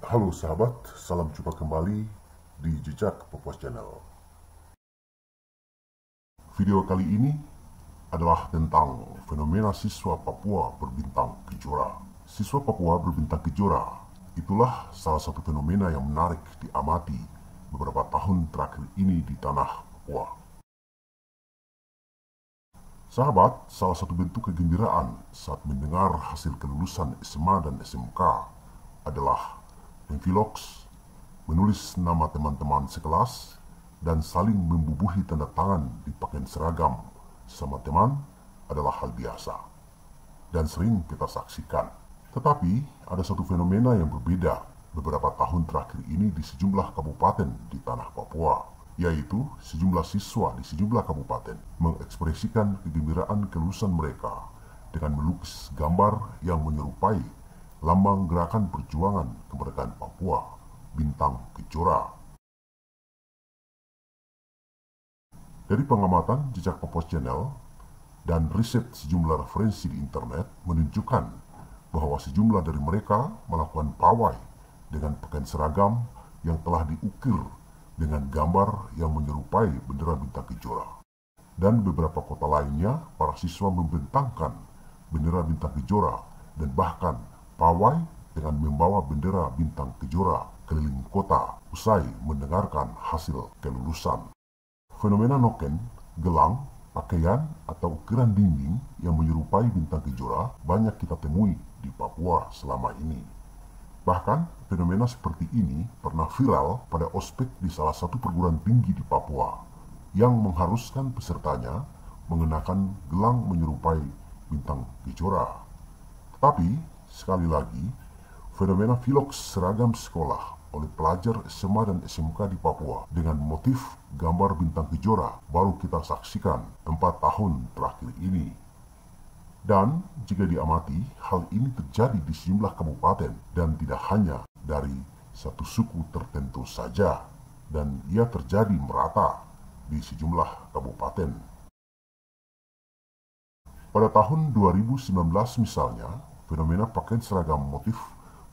Halo sahabat, salam jumpa kembali di Jejak Papua Channel. Video kali ini adalah tentang fenomena siswa Papua berbintang kejora. Siswa Papua berbintang kejora itulah salah satu fenomena yang menarik diamati beberapa tahun terakhir ini di tanah Papua. Sahabat, salah satu bentuk kegembiraan saat mendengar hasil kelulusan SMA dan SMK adalah Memfilox menulis nama teman-teman sekelas dan saling membubuhi tanda tangan di pakaian seragam sama teman adalah hal biasa dan sering kita saksikan. Tetapi ada satu fenomena yang berbeda beberapa tahun terakhir ini di sejumlah kabupaten di tanah Papua, yaitu sejumlah siswa di sejumlah kabupaten mengekspresikan kegembiraan kelulusan mereka dengan melukis gambar yang menyerupai lambang gerakan perjuangan kemerdekaan Papua, bintang kejora. Dari pengamatan Jejak Papua Channel dan riset sejumlah referensi di internet menunjukkan bahwa sejumlah dari mereka melakukan pawai dengan pakaian seragam yang telah diukir dengan gambar yang menyerupai bendera bintang kejora. Dan beberapa kota lainnya, para siswa membentangkan bendera bintang kejora dan bahkan pawai dengan membawa bendera bintang kejora keliling kota usai mendengarkan hasil kelulusan. Fenomena noken, gelang, pakaian, atau ukiran dinding yang menyerupai bintang kejora banyak kita temui di Papua selama ini. Bahkan fenomena seperti ini pernah viral pada ospek di salah satu perguruan tinggi di Papua yang mengharuskan pesertanya mengenakan gelang menyerupai bintang kejora. Tetapi sekali lagi, fenomena Filox seragam sekolah oleh pelajar SMA dan SMK di Papua dengan motif gambar bintang kejora baru kita saksikan 4 tahun terakhir ini. Dan jika diamati, hal ini terjadi di sejumlah kabupaten dan tidak hanya dari satu suku tertentu saja, dan ia terjadi merata di sejumlah kabupaten. Pada tahun 2019 misalnya, fenomena pakaian seragam motif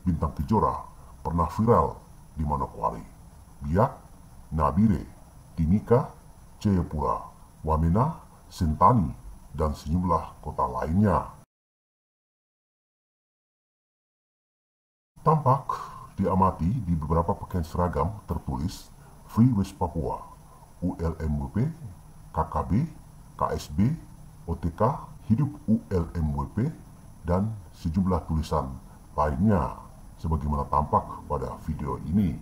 bintang kejora pernah viral di Manokwari, Biak, Nabire, Timika, Jayapura, Wamena, Sentani, dan sejumlah kota lainnya. Tampak diamati di beberapa pakaian seragam tertulis Free West Papua, ULMWP, KKB, KSB, OTK, Hidup ULMWP, dan sejumlah tulisan lainnya sebagaimana tampak pada video ini.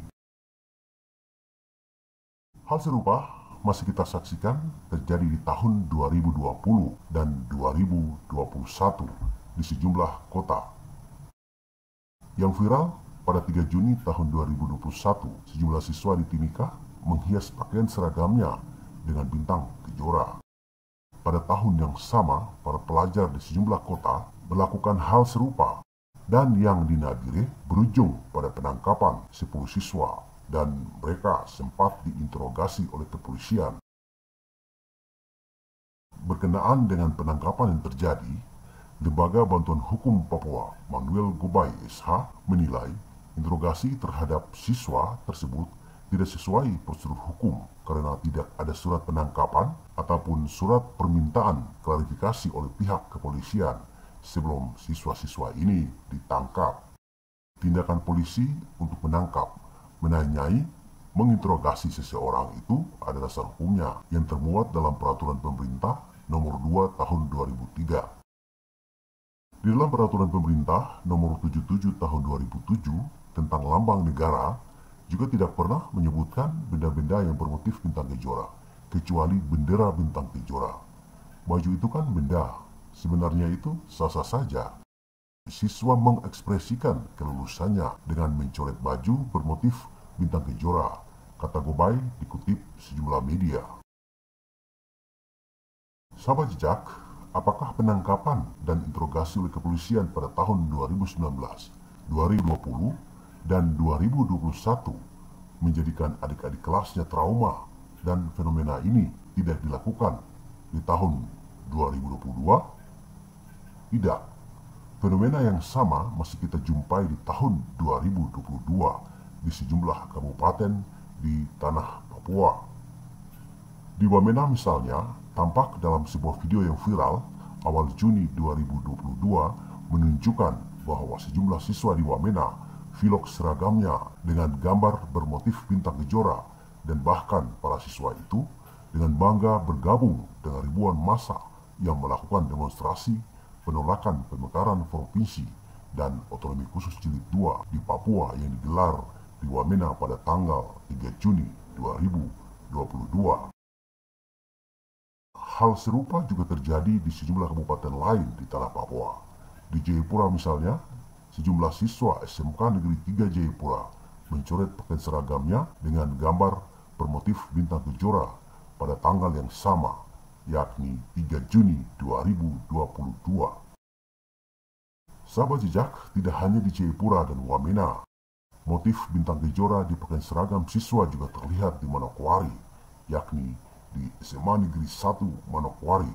Hal serupa masih kita saksikan terjadi di tahun 2020 dan 2021 di sejumlah kota. Yang viral pada 3 Juni tahun 2021, sejumlah siswa di Timika menghias pakaian seragamnya dengan bintang kejora. Pada tahun yang sama, para pelajar di sejumlah kota melakukan hal serupa dan yang di Nabire berujung pada penangkapan 10 siswa dan mereka sempat diinterogasi oleh kepolisian. Berkenaan dengan penangkapan yang terjadi, Lembaga Bantuan Hukum Papua Manuel Gobay SH menilai interogasi terhadap siswa tersebut tidak sesuai prosedur hukum karena tidak ada surat penangkapan ataupun surat permintaan klarifikasi oleh pihak kepolisian sebelum siswa-siswa ini ditangkap. Tindakan polisi untuk menangkap, menanyai, menginterogasi seseorang itu ada dasar hukumnya yang termuat dalam Peraturan Pemerintah Nomor 2 Tahun 2003. Di dalam Peraturan Pemerintah Nomor 77 Tahun 2007 tentang lambang negara juga tidak pernah menyebutkan benda-benda yang bermotif bintang kejora, kecuali bendera bintang kejora. Baju itu kan benda. Sebenarnya itu sah-sah saja. Siswa mengekspresikan kelulusannya dengan mencoret baju bermotif bintang kejora, kata Gobay dikutip sejumlah media. Sahabat Jejak, apakah penangkapan dan interogasi oleh kepolisian pada tahun 2019, 2020, dan 2021 menjadikan adik-adik kelasnya trauma dan fenomena ini tidak dilakukan di tahun 2022? Tidak. Fenomena yang sama masih kita jumpai di tahun 2022 di sejumlah kabupaten di tanah Papua. Di Wamena misalnya, tampak dalam sebuah video yang viral awal Juni 2022 menunjukkan bahwa sejumlah siswa di Wamena vilok seragamnya dengan gambar bermotif bintang kejora, dan bahkan para siswa itu dengan bangga bergabung dengan ribuan massa yang melakukan demonstrasi penolakan pemekaran provinsi dan otonomi khusus jilid 2 di Papua yang digelar di Wamena pada tanggal 3 Juni 2022. Hal serupa juga terjadi di sejumlah kabupaten lain di tanah Papua. Di Jayapura misalnya, sejumlah siswa SMK Negeri 3 Jayapura mencoret pakaian seragamnya dengan gambar bermotif bintang kejora pada tanggal yang sama, yakni 3 Juni 2022. Sahabat jejak, tidak hanya di Jayapura dan Wamena, motif bintang kejora di pakaian seragam siswa juga terlihat di Manokwari, yakni di SMA Negeri 1 Manokwari,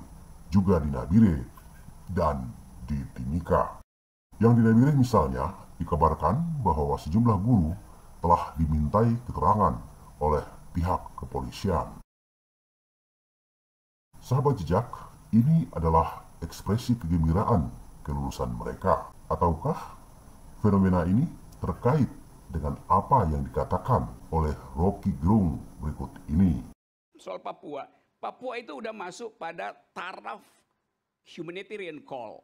juga di Nabire, dan di Timika. Yang di Nabire misalnya, dikabarkan bahwa sejumlah guru telah dimintai keterangan oleh pihak kepolisian. Sahabat jejak, ini adalah ekspresi kegembiraan kelulusan mereka. Ataukah fenomena ini terkait dengan apa yang dikatakan oleh Rocky Gerung berikut ini? Soal Papua, Papua itu udah masuk pada taraf humanitarian call.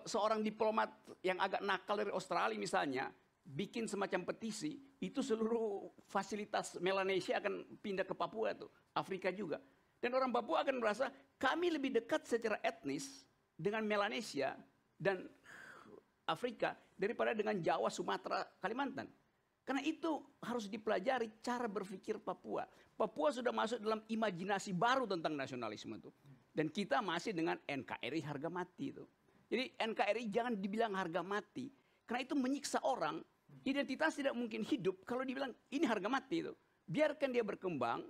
Seorang diplomat yang agak nakal dari Australia misalnya, bikin semacam petisi, itu seluruh fasilitas Melanesia akan pindah ke Papua tuh, Afrika juga. Dan orang Papua akan merasa kami lebih dekat secara etnis dengan Melanesia dan Afrika daripada dengan Jawa, Sumatera, Kalimantan. Karena itu harus dipelajari cara berpikir Papua. Papua sudah masuk dalam imajinasi baru tentang nasionalisme itu. Dan kita masih dengan NKRI harga mati itu. Jadi NKRI jangan dibilang harga mati. Karena itu menyiksa orang. Identitas tidak mungkin hidup kalau dibilang ini harga mati itu. Biarkan dia berkembang,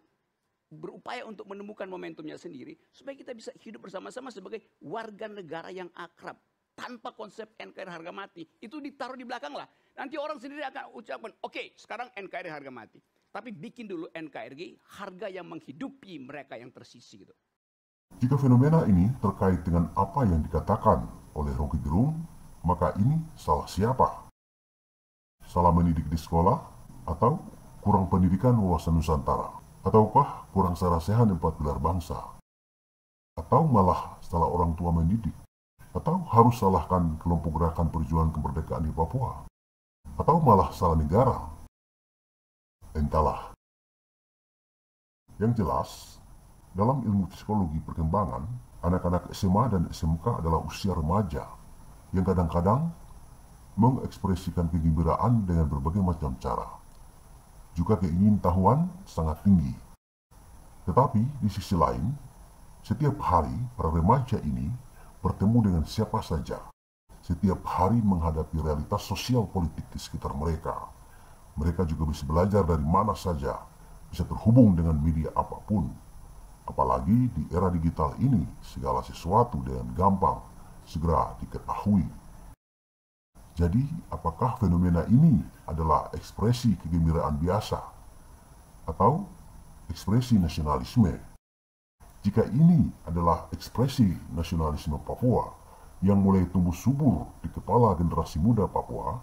berupaya untuk menemukan momentumnya sendiri, supaya kita bisa hidup bersama-sama sebagai warga negara yang akrab. Tanpa konsep NKRI harga mati. Itu ditaruh di belakang lah. Nanti orang sendiri akan ucapkan, oke, sekarang NKRI harga mati. Tapi bikin dulu NKRI harga yang menghidupi mereka yang tersisi gitu. Jika fenomena ini terkait dengan apa yang dikatakan oleh Rocky Gerung, maka ini salah siapa? Salah mendidik di sekolah? Atau kurang pendidikan wawasan Nusantara? Ataukah kurang sarasehan 4 pilar bangsa? Atau malah salah orang tua mendidik? Atau harus salahkan kelompok gerakan perjuangan kemerdekaan di Papua? Atau malah salah negara? Entahlah. Yang jelas, dalam ilmu psikologi perkembangan, anak-anak SMA dan SMK adalah usia remaja yang kadang-kadang mengekspresikan kegembiraan dengan berbagai macam cara. Juga keingintahuan sangat tinggi. Tetapi di sisi lain, setiap hari para remaja ini bertemu dengan siapa saja. Setiap hari menghadapi realitas sosial politik di sekitar mereka. Mereka juga bisa belajar dari mana saja, bisa terhubung dengan media apapun. Apalagi di era digital ini, segala sesuatu dengan gampang segera diketahui. Jadi, apakah fenomena ini adalah ekspresi kegembiraan biasa atau ekspresi nasionalisme? Jika ini adalah ekspresi nasionalisme Papua yang mulai tumbuh subur di kepala generasi muda Papua,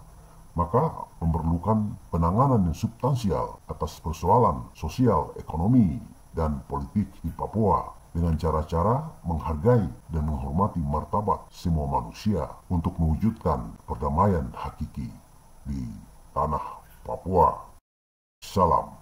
maka memerlukan penanganan yang substansial atas persoalan sosial, ekonomi, dan politik di Papua dengan cara-cara menghargai dan menghormati martabat semua manusia untuk mewujudkan perdamaian hakiki di tanah Papua. Salam.